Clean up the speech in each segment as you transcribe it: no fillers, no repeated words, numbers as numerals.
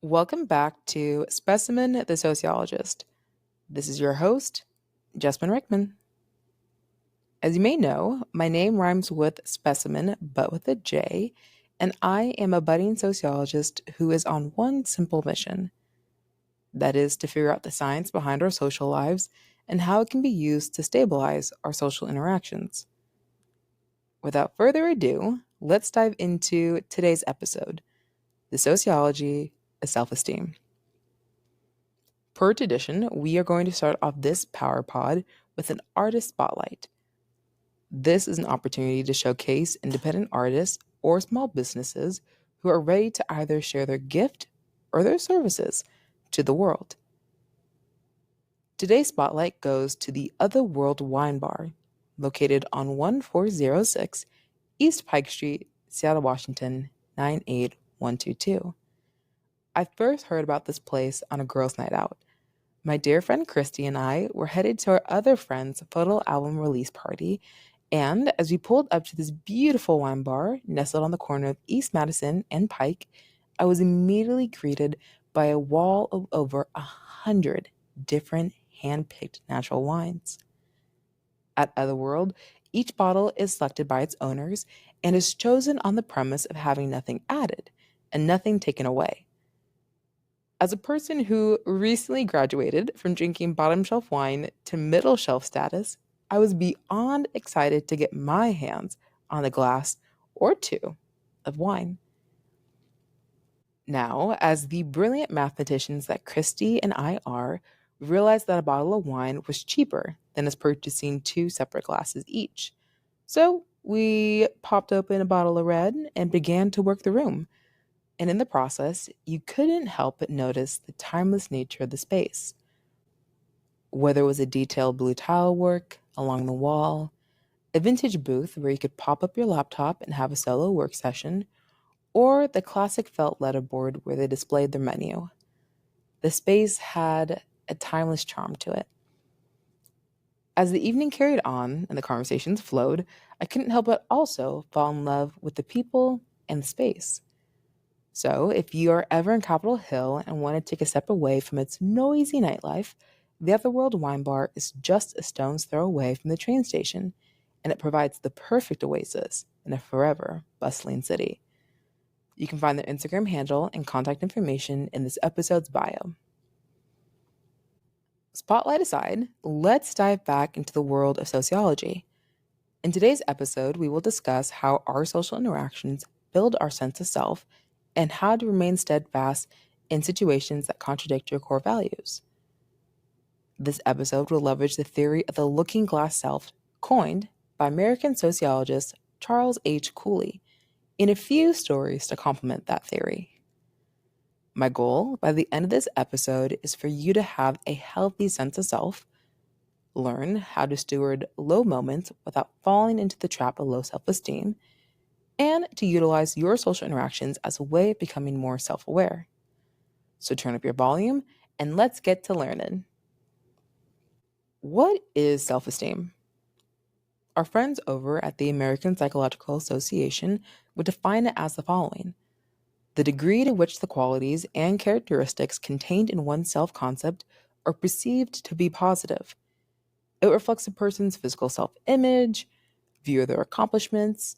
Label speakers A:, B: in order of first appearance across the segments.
A: Welcome back to Specimen the Sociologist. This is your host, Jasmine Rickman. As you may know, my name rhymes with specimen but with a J, and I am a budding sociologist who is on one simple mission. That is to figure out the science behind our social lives and how it can be used to stabilize our social interactions. Without further ado, let's dive into today's episode, the sociology of self-esteem. Per tradition, we are going to start off this Power Pod with an artist spotlight. This is an opportunity to showcase independent artists or small businesses who are ready to either share their gift or their services to the world. Today's spotlight goes to the Otherworld Wine Bar, located on 1406 East Pike Street, Seattle, Washington, 98122. I first heard about this place on a girls' night out. My dear friend Christy and I were headed to our other friend's photo album release party, and as we pulled up to this beautiful wine bar nestled on the corner of East Madison and Pike, I was immediately greeted by a wall of over 100 different hand-picked natural wines. At Otherworld, each bottle is selected by its owners and is chosen on the premise of having nothing added and nothing taken away. As a person who recently graduated from drinking bottom shelf wine to middle shelf status, I was beyond excited to get my hands on a glass or two of wine. Now, as the brilliant mathematicians that Christy and I are, we realized that a bottle of wine was cheaper than us purchasing two separate glasses each. So we popped open a bottle of red and began to work the room. And in the process, you couldn't help but notice the timeless nature of the space. Whether it was a detailed blue tile work along the wall, a vintage booth where you could pop up your laptop and have a solo work session, or the classic felt letterboard where they displayed their menu. The space had a timeless charm to it. As the evening carried on and the conversations flowed, I couldn't help but also fall in love with the people and the space. So, if you are ever in Capitol Hill and want to take a step away from its noisy nightlife, the Otherworld Wine Bar is just a stone's throw away from the train station, and it provides the perfect oasis in a forever bustling city. You can find their Instagram handle and contact information in this episode's bio. Spotlight aside, let's dive back into the world of sociology. In today's episode, we will discuss how our social interactions build our sense of self and how to remain steadfast in situations that contradict your core values. This episode will leverage the theory of the looking glass self, coined by American sociologist Charles H. Cooley, in a few stories to complement that theory. My goal by the end of this episode is for you to have a healthy sense of self, learn how to steward low moments without falling into the trap of low self-esteem, and to utilize your social interactions as a way of becoming more self-aware. So turn up your volume and let's get to learning. What is self-esteem? Our friends over at the American Psychological Association would define it as the following: the degree to which the qualities and characteristics contained in one's self-concept are perceived to be positive. It reflects a person's physical self-image, view of their accomplishments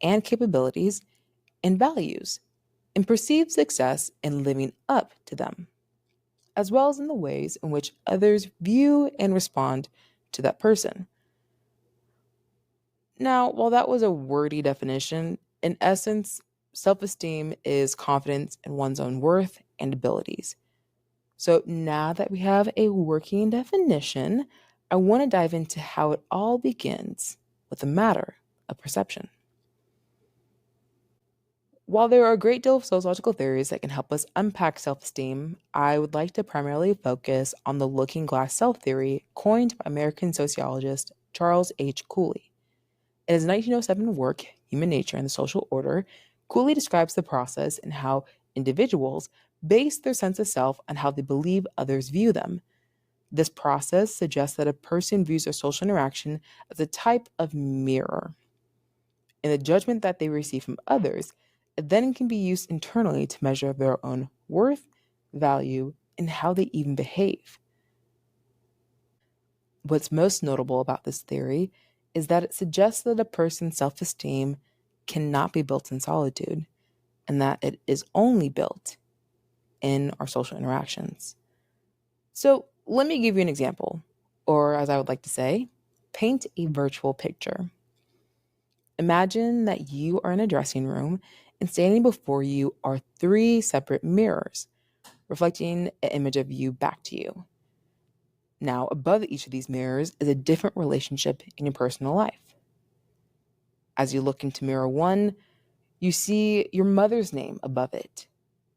A: and capabilities, and values, and perceived success in living up to them, as well as in the ways in which others view and respond to that person. Now, while that was a wordy definition, in essence, self-esteem is confidence in one's own worth and abilities. So now that we have a working definition, I want to dive into how it all begins with the matter of perception. While there are a great deal of sociological theories that can help us unpack self-esteem, I would like to primarily focus on the looking glass self theory coined by American sociologist Charles H. Cooley. In his 1907 work, Human Nature and the Social Order, Cooley describes the process and how individuals base their sense of self on how they believe others view them. This process suggests that a person views their social interaction as a type of mirror. In the judgment that they receive from others, It then can be used internally to measure their own worth, value, and how they even behave. What's most notable about this theory is that it suggests that a person's self esteem cannot be built in solitude, and that it is only built in our social interactions. So, let me give you an example, or as I would like to say, paint a virtual picture. Imagine that you are in a dressing room and standing before you are three separate mirrors, reflecting an image of you back to you. Now, above each of these mirrors is a different relationship in your personal life. As you look into mirror one, you see your mother's name above it.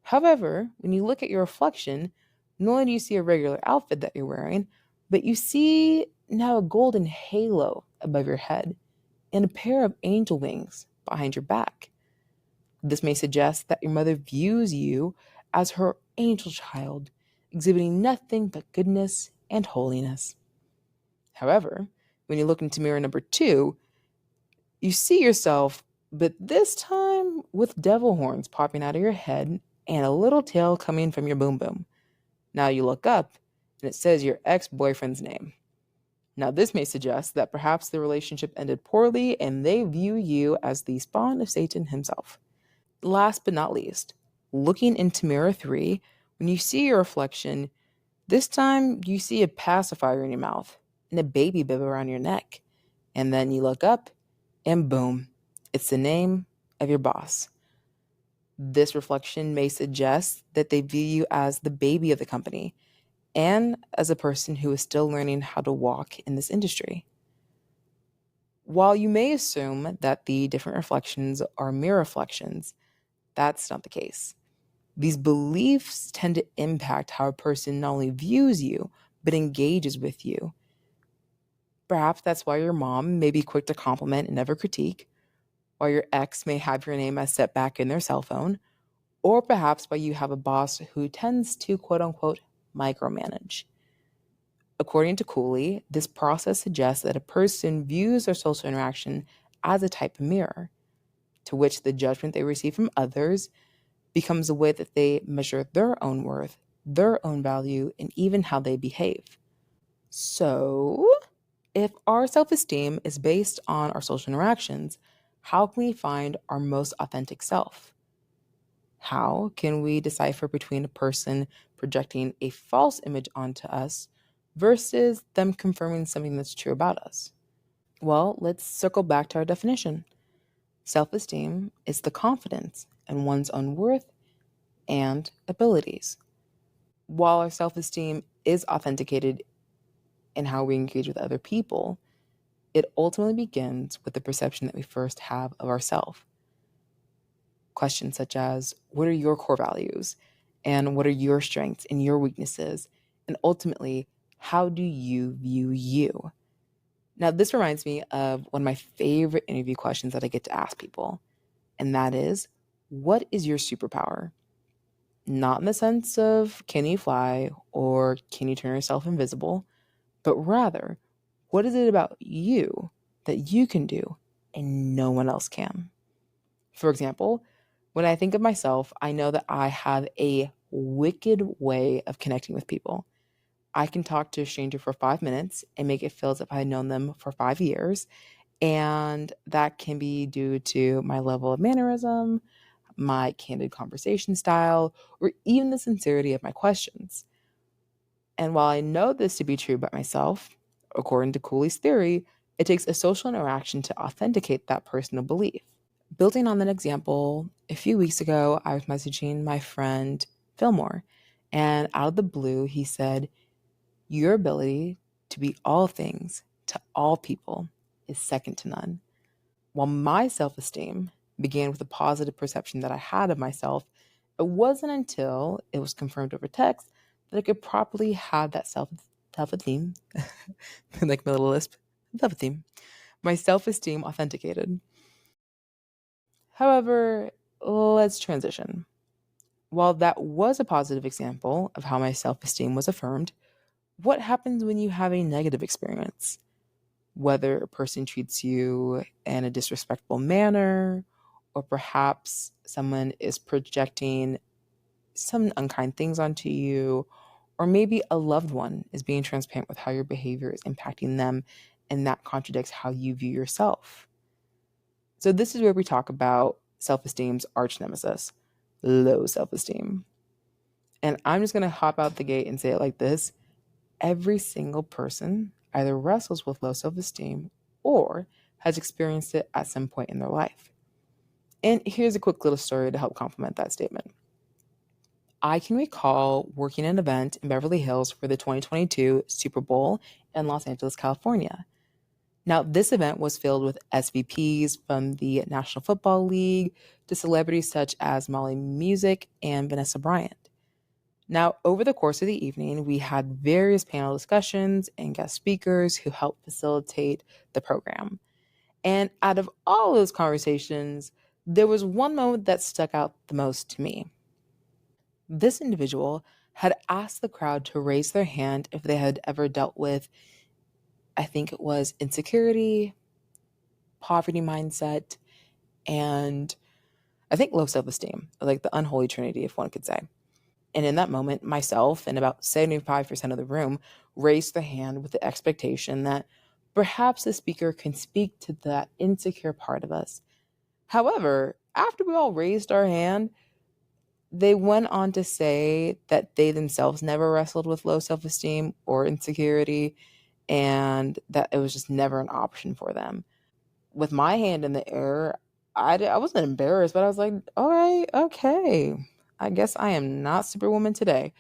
A: However, when you look at your reflection, not only do you see a regular outfit that you're wearing, but you see now a golden halo above your head and a pair of angel wings behind your back. This may suggest that your mother views you as her angel child, exhibiting nothing but goodness and holiness. However, when you look into mirror number two, you see yourself, but this time with devil horns popping out of your head and a little tail coming from your boom boom. Now you look up and it says your ex boyfriend's name. Now, this may suggest that perhaps the relationship ended poorly and they view you as the spawn of Satan himself. Last but not least, looking into mirror three, when you see your reflection, this time you see a pacifier in your mouth and a baby bib around your neck. And then you look up and boom, it's the name of your boss. This reflection may suggest that they view you as the baby of the company and as a person who is still learning how to walk in this industry. While you may assume that the different reflections are mirror reflections, that's not the case. These beliefs tend to impact how a person not only views you, but engages with you. Perhaps that's why your mom may be quick to compliment and never critique, while your ex may have your name as set back in their cell phone, or perhaps why you have a boss who tends to quote unquote micromanage. According to Cooley, this process suggests that a person views their social interaction as a type of mirror, to which the judgment they receive from others becomes a way that they measure their own worth, their own value, and even how they behave. So, if our self esteem is based on our social interactions, how can we find our most authentic self? How can we decipher between a person projecting a false image onto us versus them confirming something that's true about us? Well, let's circle back to our definition. Self esteem is the confidence in one's own worth and abilities. While our self esteem is authenticated in how we engage with other people, it ultimately begins with the perception that we first have of ourselves. Questions such as, what are your core values? And what are your strengths and your weaknesses? And ultimately, how do you view you? Now, this reminds me of one of my favorite interview questions that I get to ask people, and that is, what is your superpower? Not in the sense of can you fly or can you turn yourself invisible, but rather, what is it about you that you can do and no one else can? For example, when I think of myself, I know that I have a wicked way of connecting with people. I can talk to a stranger for 5 minutes and make it feel as if I had known them for 5 years. And that can be due to my level of mannerism, my candid conversation style, or even the sincerity of my questions. And while I know this to be true about myself, according to Cooley's theory, it takes a social interaction to authenticate that personal belief. Building on that example, a few weeks ago, I was messaging my friend Fillmore, and out of the blue, he said, your ability to be all things to all people is second to none. While my self esteem began with a positive perception that I had of myself, it wasn't until it was confirmed over text that I could properly have that self esteem, like my little lisp, self esteem, my self esteem authenticated. However, let's transition. While that was a positive example of how my self esteem was affirmed, what happens when you have a negative experience? Whether a person treats you in a disrespectful manner, or perhaps someone is projecting some unkind things onto you, or maybe a loved one is being transparent with how your behavior is impacting them, and that contradicts how you view yourself. So, this is where we talk about self esteem's arch nemesis, low self esteem. And I'm just going to hop out the gate and say it like this: every single person either wrestles with low self esteem or has experienced it at some point in their life. And here's a quick little story to help complement that statement. I can recall working an event in Beverly Hills for the 2022 Super Bowl in Los Angeles, California. Now, this event was filled with SVPs from the National Football League to celebrities such as Molly Music and Vanessa Bryant. Now, over the course of the evening, we had various panel discussions and guest speakers who helped facilitate the program. And out of all those conversations, there was one moment that stuck out the most to me. This individual had asked the crowd to raise their hand if they had ever dealt with, I think it was insecurity, poverty mindset, and I think low self esteem, like the unholy trinity, if one could say. And in that moment, myself and about 75% of the room raised their hand with the expectation that perhaps the speaker can speak to that insecure part of us. However, after we all raised our hand, they went on to say that they themselves never wrestled with low self esteem or insecurity, and that it was just never an option for them. With my hand in the air, I wasn't embarrassed, but I was like, all right, okay. I guess I am not Superwoman today.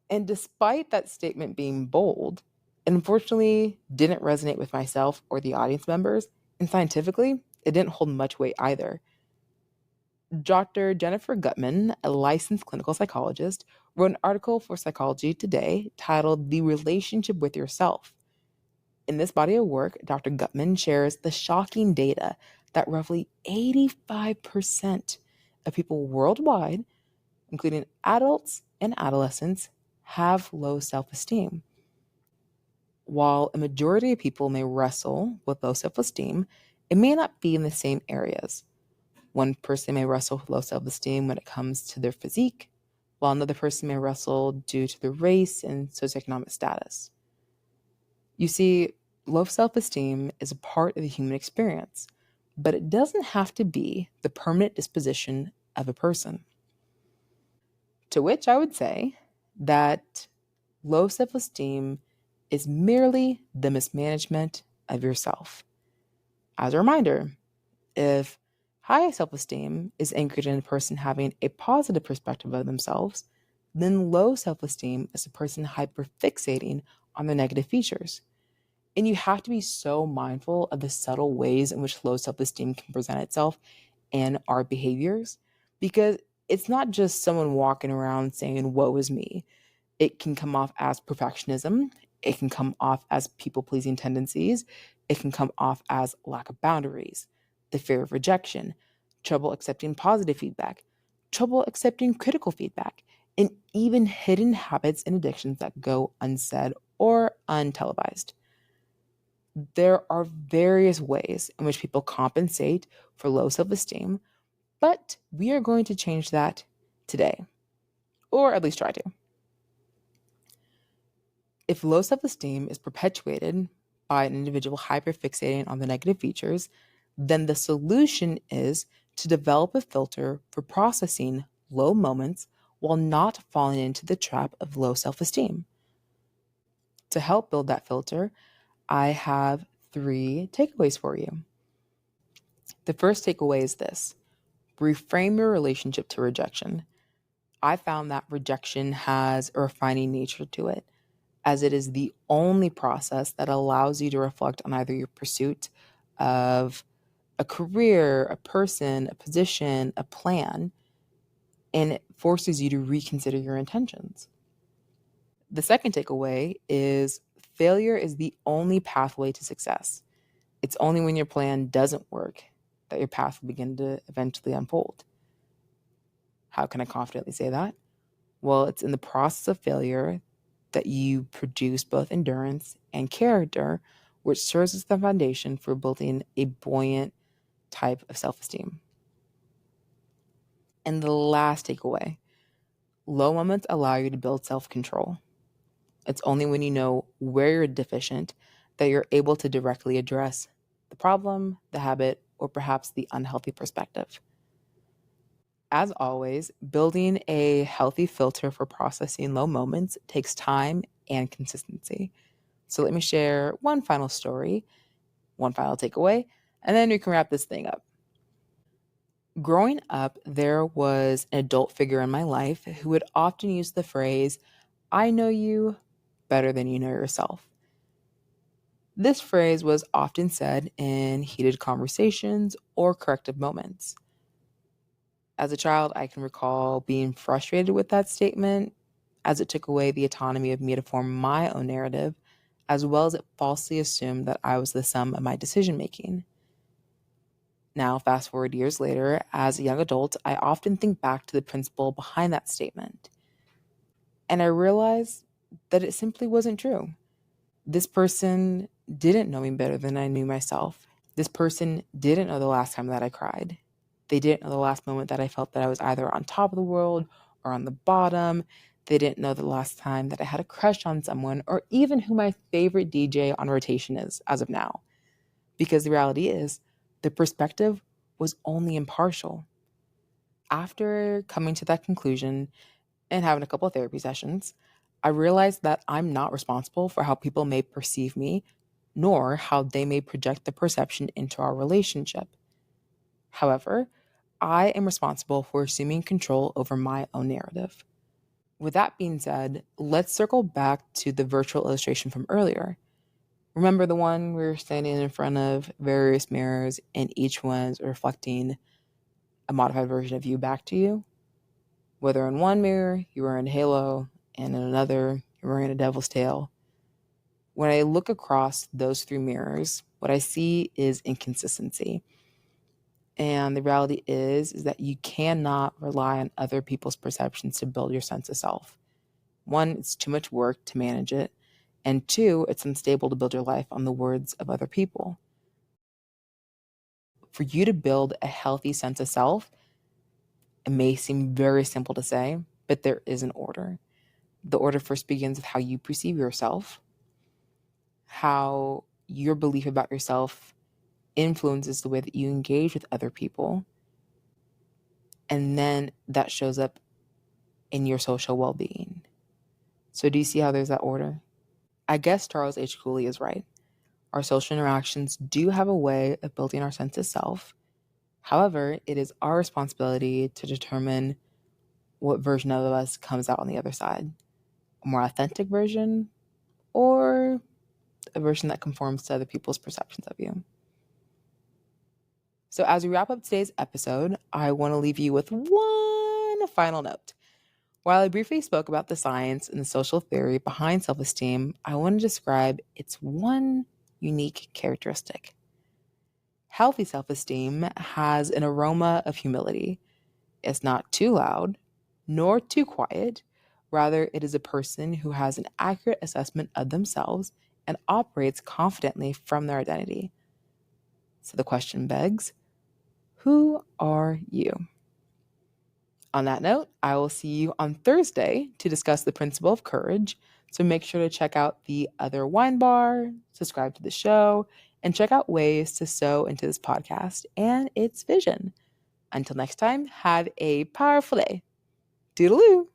A: And despite that statement being bold, it unfortunately didn't resonate with myself or the audience members. And scientifically, it didn't hold much weight either. Dr. Jennifer Gutman, a licensed clinical psychologist, wrote an article for Psychology Today titled The Relationship with Yourself. In this body of work, Dr. Gutman shares the shocking data that roughly 85% of people worldwide, including adults and adolescents, have low self esteem. While a majority of people may wrestle with low self esteem, it may not be in the same areas. One person may wrestle with low self esteem when it comes to their physique, while another person may wrestle due to their race and socioeconomic status. You see, low self esteem is a part of the human experience, but it doesn't have to be the permanent disposition of a person. To which I would say that low self esteem is merely the mismanagement of yourself. As a reminder, if high self esteem is anchored in a person having a positive perspective of themselves, then low self esteem is a person hyperfixating on their negative features. And you have to be so mindful of the subtle ways in which low self esteem can present itself in our behaviors, because it's not just someone walking around saying, woe is me. It can come off as perfectionism. It can come off as people pleasing tendencies. It can come off as lack of boundaries, the fear of rejection, trouble accepting positive feedback, trouble accepting critical feedback, and even hidden habits and addictions that go unsaid or untelevised. There are various ways in which people compensate for low self esteem, but we are going to change that today, or at least try to. If low self esteem is perpetuated by an individual hyperfixating on the negative features, then the solution is to develop a filter for processing low moments while not falling into the trap of low self esteem. To help build that filter, I have 3 takeaways for you. The first takeaway is this: reframe your relationship to rejection. I found that rejection has a refining nature to it, as it is the only process that allows you to reflect on either your pursuit of a career, a person, a position, a plan, and it forces you to reconsider your intentions. The second takeaway is failure is the only pathway to success. It's only when your plan doesn't work that your path will begin to eventually unfold. How can I confidently say that? Well, it's in the process of failure that you produce both endurance and character, which serves as the foundation for building a buoyant type of self-esteem. And the last takeaway, low moments allow you to build self-control. It's only when you know where you're deficient that you're able to directly address the problem, the habit, or perhaps the unhealthy perspective. As always, building a healthy filter for processing low moments takes time and consistency. So let me share one final story, one final takeaway, and then we can wrap this thing up. Growing up, there was an adult figure in my life who would often use the phrase, "I know you better than you know yourself." This phrase was often said in heated conversations or corrective moments. As a child, I can recall being frustrated with that statement as it took away the autonomy of me to form my own narrative, as well as it falsely assumed that I was the sum of my decision making. Now, fast forward years later, as a young adult, I often think back to the principle behind that statement. And I realize that it simply wasn't true. This person didn't know me better than I knew myself. This person didn't know the last time that I cried. They didn't know the last moment that I felt that I was either on top of the world or on the bottom. They didn't know the last time that I had a crush on someone or even who my favorite DJ on rotation is as of now. Because the reality is, the perspective was only impartial. After coming to that conclusion and having a couple of therapy sessions, I realized that I'm not responsible for how people may perceive me, nor how they may project the perception into our relationship. However, I am responsible for assuming control over my own narrative. With that being said, let's circle back to the virtual illustration from earlier. Remember the one we were standing in front of various mirrors and each one's reflecting a modified version of you back to you? Whether in one mirror you were in a halo and in another you're wearing a devil's tail. When I look across those three mirrors, what I see is inconsistency. And the reality is that you cannot rely on other people's perceptions to build your sense of self. One, it's too much work to manage it. And two, it's unstable to build your life on the words of other people. For you to build a healthy sense of self, it may seem very simple to say, but there is an order. The order first begins with how you perceive yourself, how your belief about yourself influences the way that you engage with other people, and then that shows up in your social well-being. So do you see how there's that order? I guess Charles H. Cooley is right. Our social interactions do have a way of building our sense of self. However, it is our responsibility to determine what version of us comes out on the other side. A more authentic version or a version that conforms to other people's perceptions of you. So as we wrap up today's episode, I want to leave you with one final note. While I briefly spoke about the science and the social theory behind self-esteem, I want to describe its one unique characteristic. Healthy self-esteem has an aroma of humility. It's not too loud, nor too quiet. Rather, it is a person who has an accurate assessment of themselves and operates confidently from their identity. So the question begs, who are you? On that note, I will see you on Thursday to discuss the principle of courage. So make sure to check out the Other Wine Bar, subscribe to the show, and check out ways to sow into this podcast and its vision. Until next time, have a powerful day. Doodaloo!